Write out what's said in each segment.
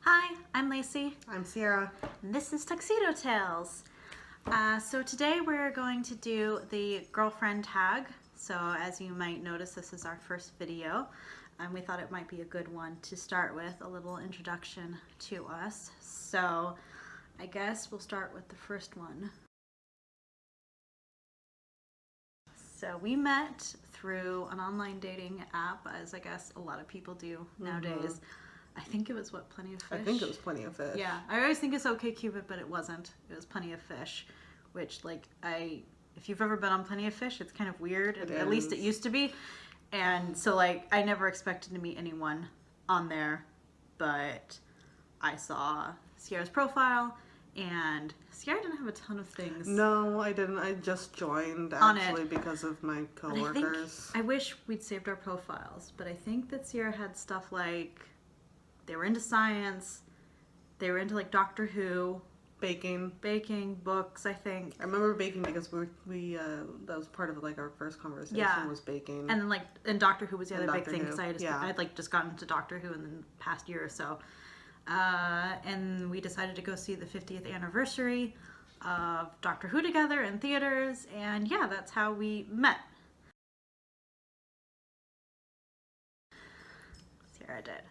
Hi, I'm Lacey. I'm Sierra. And this is Tuxedo Tales. So today we're going to do the girlfriend tag. So as you might notice, this is our first video. And we thought it might be a good one to start with, a little introduction to us. So I guess we'll start with the first one. So we met through an online dating app, as I guess a lot of people do nowadays. I think it was what, Plenty of Fish? I think it was Plenty of Fish. Yeah, I always think it's OkCupid, but it wasn't. It was Plenty of Fish, which if you've ever been on Plenty of Fish, it's kind of weird. At least it used to be. And so I never expected to meet anyone on there, but I saw Sierra's profile, and Sierra didn't have a ton of things. No, I didn't. I just joined actually because of my coworkers. I wish we'd saved our profiles, but I think that Sierra had stuff like they were into science, they were into like Doctor Who, baking, books. I think I remember baking because we that was part of like our first conversation. Yeah. Was baking, and then and Doctor Who was the And other big Doctor thing Who. because I had just gotten into Doctor Who in the past year or so, and we decided to go see the 50th anniversary of Doctor Who together in theaters, and yeah, that's how we met. Sierra did.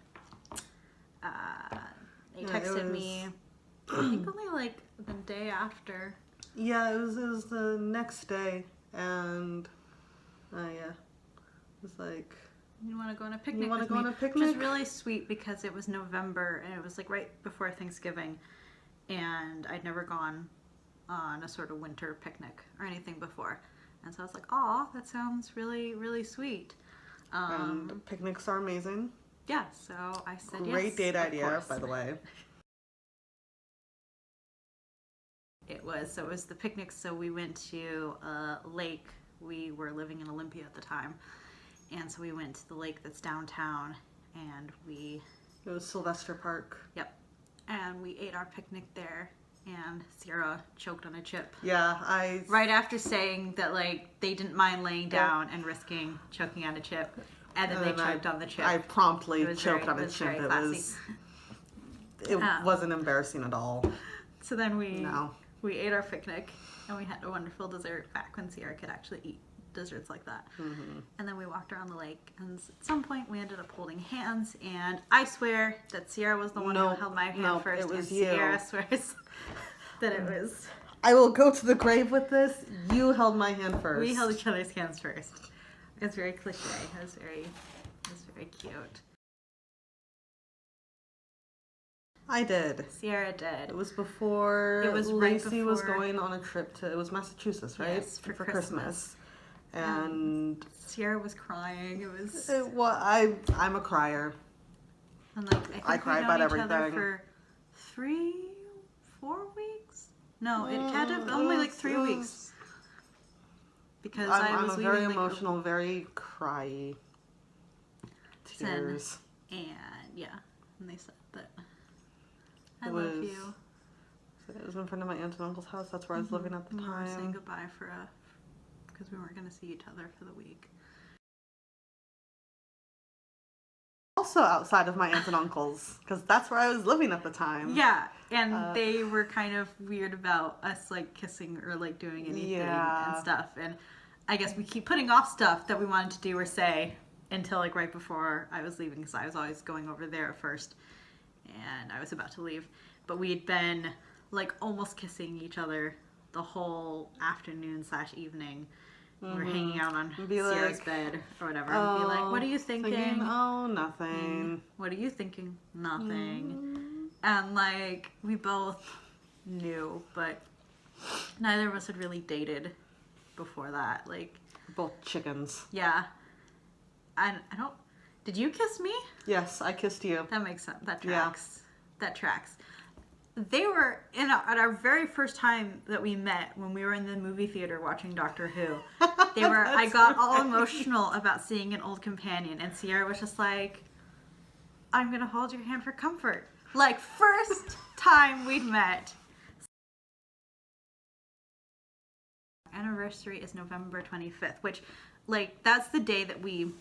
They texted me, I think only like the day after. Yeah, it was the next day, and yeah, it was like, You want to go on a picnic? You want to go on a picnic? Which was really sweet because it was November and it was like right before Thanksgiving, and I'd never gone on a sort of winter picnic or anything before, and so I was like, "Oh, that sounds really, really sweet." and picnics are amazing. Yeah, so I said yes. Great date of idea, course. by the way. It was the picnic. So we went to a lake. We were living in Olympia at the time, and so we went to the lake that's downtown, and It was Sylvester Park. Yep. And we ate our picnic there, and Sierra choked on a chip. Yeah, Right after saying that they didn't mind laying down and risking choking on a chip, and then they choked on the chip. I promptly choked on a chip. It wasn't embarrassing at all. So then we ate our picnic, and we had a wonderful dessert back when Sierra could actually eat desserts like that. And then we walked around the lake, and at some point we ended up holding hands, and I swear that Sierra was the one who held my hand first, it was and you. Sierra swears that it was... I will go to the grave with this. You held my hand first. We held each other's hands first. It's very cliche. It was very cute. I did. Sierra did. It was before Lacey was going on a trip to, it was Massachusetts, right? Yes, for Christmas. And Sierra was crying. It was... I'm a crier. And I cry about everything. Other for 4 weeks? No, it had to have only 3 weeks. Because I'm a very emotional, very cryy. Tears. And yeah, and they said that I love you. It was in front of my aunt and uncle's house. That's where I was living at the time. We were saying goodbye because we weren't going to see each other for the week. Also outside of my aunts and uncles, because that's where I was living at the time. Yeah, and they were kind of weird about us kissing or doing anything and stuff. And I guess we keep putting off stuff that we wanted to do or say until right before I was leaving, because I was always going over there first, and I was about to leave. But we had been almost kissing each other the whole afternoon / evening. We were hanging out on Sierra's bed or whatever, and be like, "What are you thinking?" Oh, nothing. What are you thinking? Nothing. And we both knew, but neither of us had really dated before that. Both chickens. Yeah. And I don't... Did you kiss me? Yes, I kissed you. That makes sense. That tracks. Yeah. That tracks. They were at our very first time that we met when we were in the movie theater watching Doctor Who. They were. I got all emotional about seeing an old companion, and Sierra was just like, "I'm gonna hold your hand for comfort." First time we'd met. Anniversary is November 25th, which, that's the day that we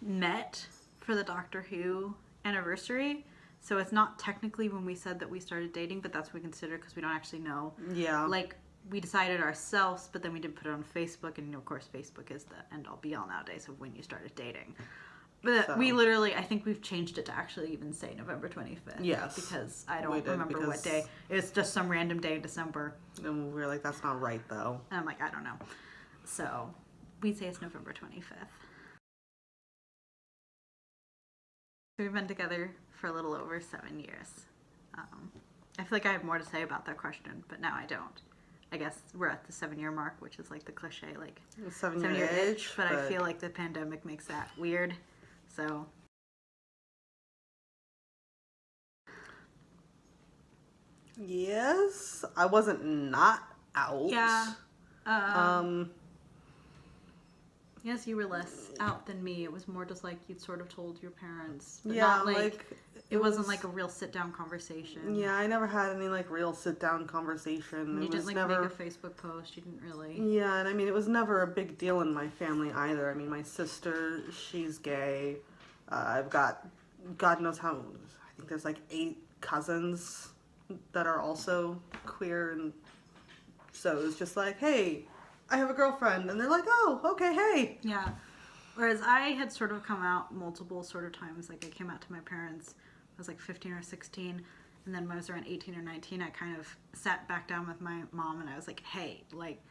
met for the Doctor Who anniversary. So it's not technically when we said that we started dating, but that's what we consider because we don't actually know. Yeah. Like, we decided ourselves, but then we did put it on Facebook, and of course Facebook is the end-all be-all nowadays of when you started dating. But So. we literally, I think we've changed it to actually even say November 25th. Yes. Because I don't remember what day. It's just some random day in December. And we were like, that's not right, though. And I'm like, I don't know. So we'd say it's November 25th. We've been together for a little over 7 years. I feel like I have more to say about that question, but now I don't. I guess we're at the 7-year mark, which is like the cliche, like 7-year itch. But I feel like the pandemic makes that weird. So. Yes, I wasn't not out. Yeah. Yes, you were less out than me. It was more just like you'd sort of told your parents. But yeah, not like it wasn't like a real sit-down conversation. Yeah, I never had any like real sit-down conversation. You it didn't was like never... make a Facebook post. You didn't really. Yeah, and I mean, it was never a big deal in my family either. I mean, my sister, she's gay. I've got, God knows how, I think there's like 8 cousins that are also queer, and so it was just like, hey, I have a girlfriend, and they're like, oh, okay, hey. Yeah. Whereas I had sort of come out multiple sort of times. Like I came out to my parents, I was like 15 or 16, and then when I was around 18 or 19, I kind of sat back down with my mom and I was like, hey, like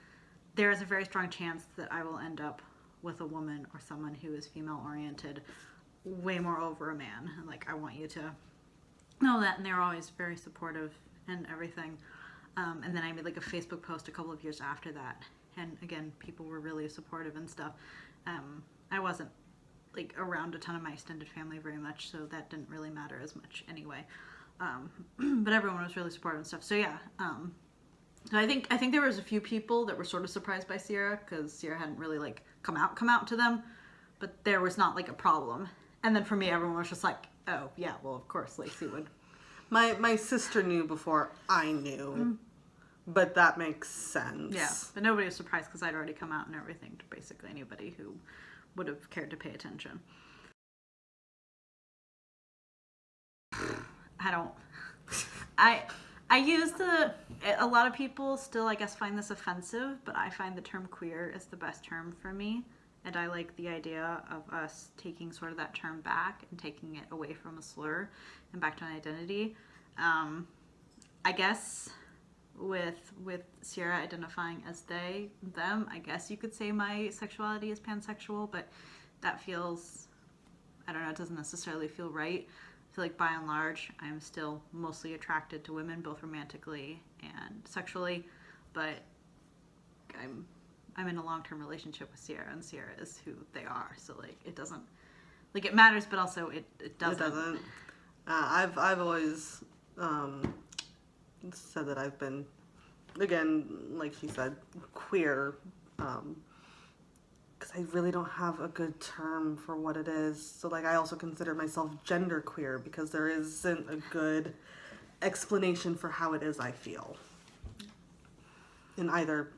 there is a very strong chance that I will end up with a woman or someone who is female oriented way more over a man. And like, I want you to know that. And they were always very supportive and everything. And then I made like a Facebook post a couple of years after that. And again, people were really supportive and stuff. I wasn't like around a ton of my extended family very much, so that didn't really matter as much anyway. But everyone was really supportive and stuff. So yeah, so I think there was a few people that were sort of surprised by Sierra because Sierra hadn't really like come out to them, but there was not like a problem. And then for me, everyone was just like, oh yeah, well of course Lacey would. My sister knew before I knew, but that makes sense. Yeah, but nobody was surprised because I'd already come out and everything to basically anybody who would have cared to pay attention. I use a lot of people still, I guess, find this offensive, but I find the term queer is the best term for me. And I like the idea of us taking sort of that term back and taking it away from a slur and back to an identity. I guess with Sierra identifying as they, them, I guess you could say my sexuality is pansexual, but that feels, I don't know, it doesn't necessarily feel right. I feel like by and large, I'm still mostly attracted to women, both romantically and sexually, but I'm in a long-term relationship with Sierra, and Sierra is who they are. So like, it doesn't, like it matters, but also it doesn't. It doesn't. I've always said that I've been, again, like she said, queer, because I really don't have a good term for what it is. So like, I also consider myself genderqueer because there isn't a good explanation for how it is I feel in either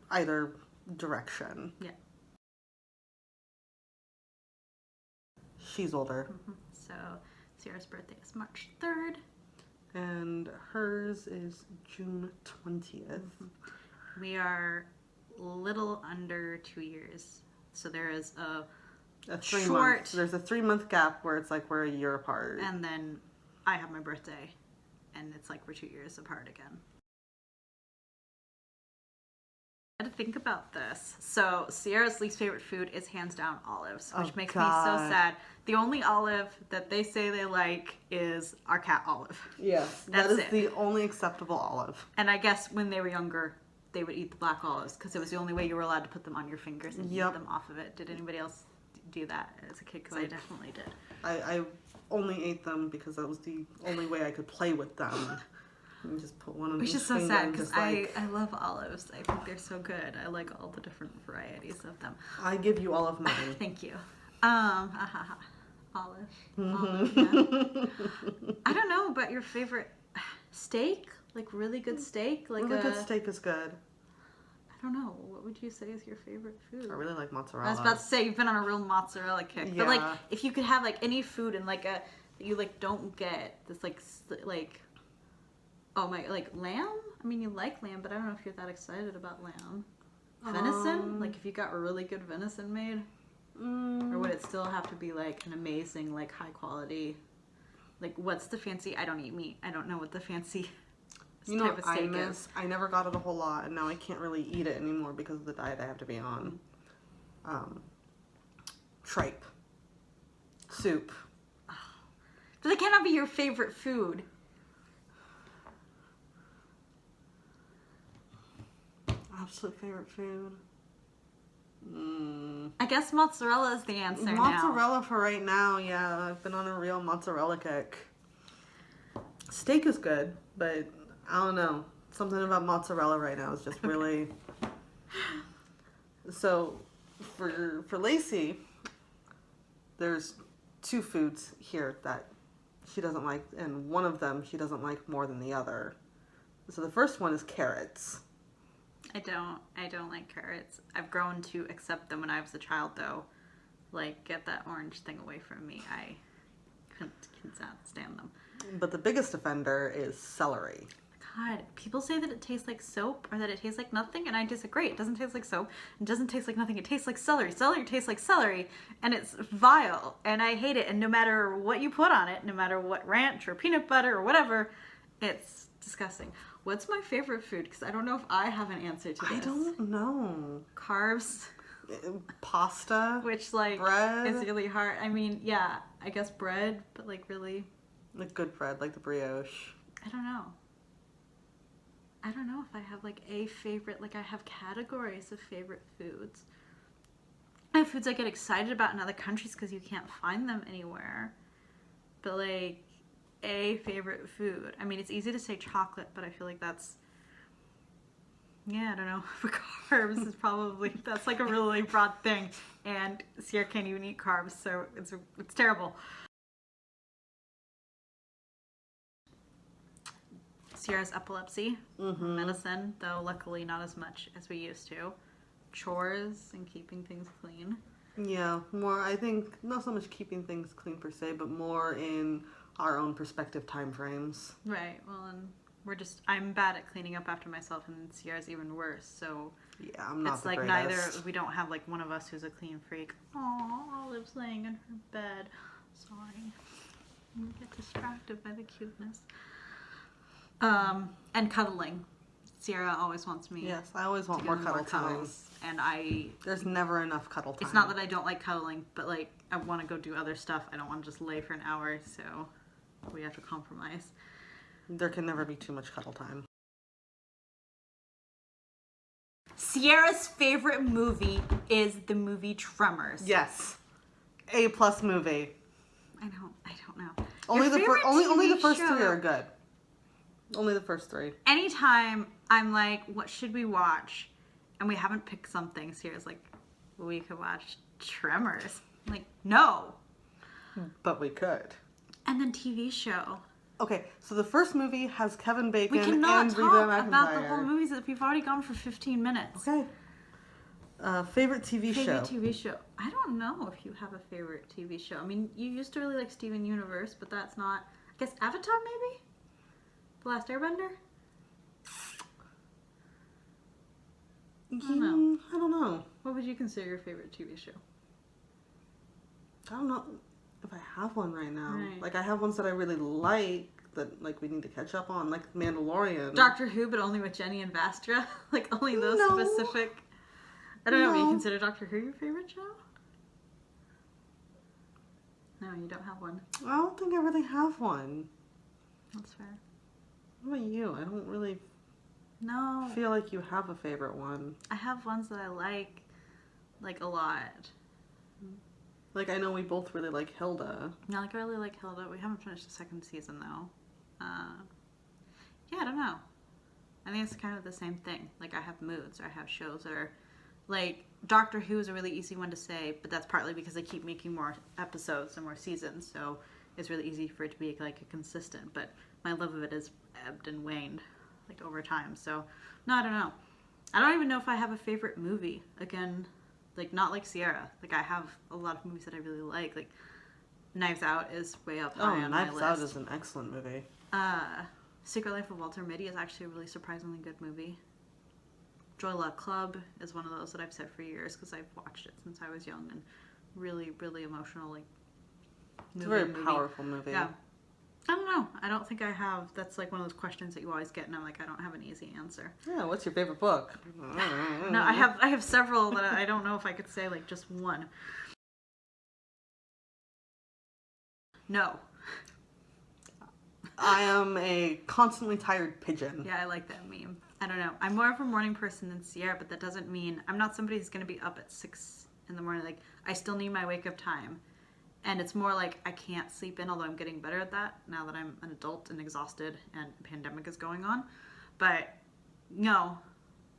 direction. Yeah. She's older. Mm-hmm. So Sierra's birthday is March 3rd. And hers is June 20th. Mm-hmm. We are little under 2 years. So there is a 3 short... month. There's a 3-month gap where it's like we're a year apart. And then I have my birthday. And it's like we're 2 years apart again. I had to think about this. So Sierra's least favorite food is hands down olives, which makes me so sad. The only olive that they say they like is our cat Olive. Yes, That's that is it. the only acceptable olive. And I guess when they were younger, they would eat the black olives because it was the only way you were allowed to put them on your fingers and eat them off of it. Did anybody else do that as a kid? Because I definitely did. I only ate them because that was the only way I could play with them. And just put one on Which each is so finger sad and because just like, I love olives. I think they're so good. I like all the different varieties of them. I give you all of mine. Thank you. Olive. Mm-hmm. Olive, yeah. I don't know about your favorite steak, like really good steak, like really good steak is good. I don't know. What would you say is your favorite food? I really like mozzarella. I was about to say you've been on a real mozzarella kick, but like if you could have like any food in like a that you like don't get this like oh my like lamb. I mean, you like lamb, but I don't know if you're that excited about lamb. Venison, like if you got really good venison made, or would it still have to be like an amazing like high quality? Like what's the fancy? I don't eat meat. I don't know what the fancy type of steak is. I never got it a whole lot, and now I can't really eat it anymore because of the diet I have to be on. Tripe. Soup. But that cannot be your favorite food. Absolute favorite food. I guess mozzarella is the answer now. Mozzarella for right now, yeah. I've been on a real mozzarella kick. Steak is good, but I don't know. Something about mozzarella right now is just really... So, for Lacey, there's 2 foods here that she doesn't like, and one of them she doesn't like more than the other. So the first one is carrots. I don't like carrots. I've grown to accept them when I was a child, though. Like, get that orange thing away from me. I couldn't stand them. But the biggest offender is celery. God, people say that it tastes like soap or that it tastes like nothing, and I disagree. It doesn't taste like soap. It doesn't taste like nothing. It tastes like celery. Celery tastes like celery, and it's vile, and I hate it. And no matter what you put on it, no matter what ranch or peanut butter or whatever, it's disgusting. What's my favorite food? Because I don't know if I have an answer to this. I don't know. Carbs. Pasta. Which, like, bread. is really hard. I mean, yeah, I guess bread, but, like, really... Like good bread, like the brioche. I don't know. I don't know if I have, like, a favorite... Like, I have categories of favorite foods. I have foods I get excited about in other countries because you can't find them anywhere. But, like... a favorite food. I mean, it's easy to say chocolate, but I feel like that's, yeah, I don't know. For carbs is probably, that's like a really broad thing. And Sierra can't even eat carbs, so it's terrible. Sierra's epilepsy medicine, though luckily not as much as we used to. Chores and keeping things clean. Yeah, more, I think, not so much keeping things clean per se, but more in our own perspective time frames. Right, well, and I'm bad at cleaning up after myself, and Sierra's even worse, so... Yeah, I'm not it's the like greatest. we don't have like one of us who's a clean freak. Aww, Olive's laying in her bed. Sorry. I get distracted by the cuteness. And cuddling. Sierra always wants me. Yes, I always want more cuddle time. And there's never enough cuddle time. It's not that I don't like cuddling, but like I want to go do other stuff. I don't want to just lay for an hour, so we have to compromise. There can never be too much cuddle time. Sierra's favorite movie is the movie Tremors. Yes. A+ movie. I don't know. Only the first show. 3 are good. Only the first 3. Anytime I'm like, what should we watch? And we haven't picked something, Sierra's like, we could watch Tremors. I'm like, no. But we could. And then TV show. Okay, so the first movie has Kevin Bacon We cannot and talk Reba McEntire. about the whole movies that we've already gone for 15 minutes. Okay. Favorite TV show? Favorite TV show. I don't know if you have a favorite TV show. I mean, you used to really like Steven Universe, but that's not... I guess Avatar, maybe? The Last Airbender? I don't know. What would you consider your favorite TV show? I don't know if I have one right now. Right. Like, I have ones that I really like that, like, we need to catch up on, like Mandalorian. Doctor Who, but only with Jenny and Vastra? Like, only those No. specific... I don't know, do you No. consider Doctor Who your favorite show? No, you don't have one. I don't think I really have one. That's fair. What about you? I don't really No. feel like you have a favorite one. I have ones that I like a lot. Like, I know we both really like Hilda. Yeah, like I really like Hilda. We haven't finished the second season though. Yeah, I don't know. I think it's kind of the same thing. Like I have moods, or I have shows that are like Doctor Who is a really easy one to say, but that's partly because they keep making more episodes and more seasons, so it's really easy for it to be like a consistent. But my love of it has ebbed and waned like over time. So no, I don't know. I don't even know if I have a favorite movie. Again, like not like Sierra. Like I have a lot of movies that I really like. Like Knives Out is way up Oh, high on my Knives list. Out is an excellent movie. Secret Life of Walter Mitty is actually a really surprisingly good movie. Joy Luck Club is one of those that I've said for years because I've watched it since I was young and really, really emotional. Like, It's a very powerful movie. Yeah. I don't know. I don't think I have. That's like one of those questions that you always get, and I'm like, I don't have an easy answer. Yeah, what's your favorite book? No, I have several that I don't know if I could say like just one. No. I am a constantly tired pigeon. Yeah, I like that meme. I don't know. I'm more of a morning person than Sierra, but that doesn't mean I'm not somebody who's going to be up at 6 in the morning. Like, I still need my wake up time. And it's more like I can't sleep in, although I'm getting better at that now that I'm an adult and exhausted and a pandemic is going on. But no,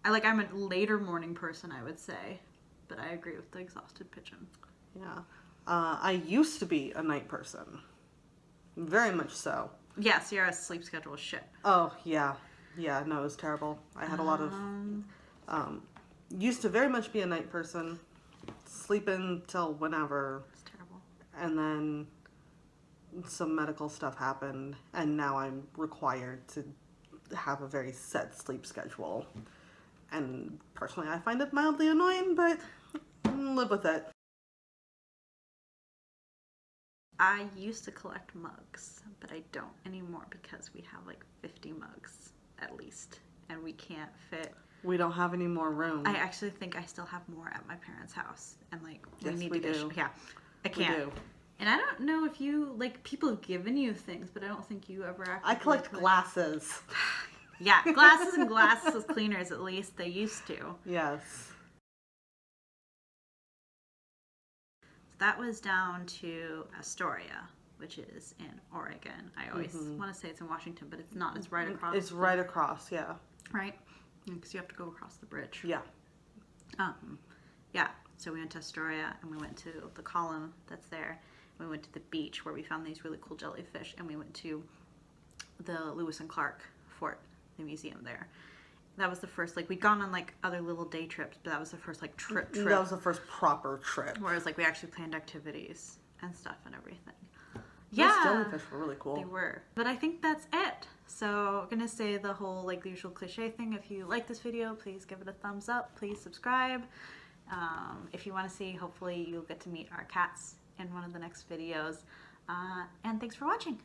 I'm a later morning person, I would say. But I agree with the exhausted pigeon. Yeah. I used to be a night person. Very much so. Yeah, Sierra's sleep schedule is shit. Oh, yeah. Yeah, no, it was terrible. I had a lot of... used to very much be a night person. Sleep in till whenever. It's terrible. And then some medical stuff happened. And now I'm required to have a very set sleep schedule. And personally, I find it mildly annoying, but live with it. I used to collect mugs, but I don't anymore because we have like 50 mugs at least, and we can't fit. We don't have any more room. I actually think I still have more at my parents' house, and like we Yes, need we to do. yeah, I can't. We do. And I don't know if you like people have given you things, but I don't think you ever actually. I collect glasses. Yeah, glasses and glasses cleaners at least they used to. Yes. That was down to Astoria, which is in Oregon. I always want to say it's in Washington, but it's not. It's right across. It's right across, yeah. Right? Because you have to go across the bridge. Yeah. Yeah. So we went to Astoria, and we went to the column that's there. We went to the beach where we found these really cool jellyfish, and we went to the Lewis and Clark Fort, the museum there. That was the first, like, we'd gone on, like, other little day trips, but that was the first, like, trip. That was the first proper trip. Whereas, like, we actually planned activities and stuff and everything. Those jellyfish were really cool. They were. But I think that's it. So I'm going to say the whole, like, the usual cliche thing. If you like this video, please give it a thumbs up. Please subscribe. If you want to see, hopefully you'll get to meet our cats in one of the next videos. And thanks for watching.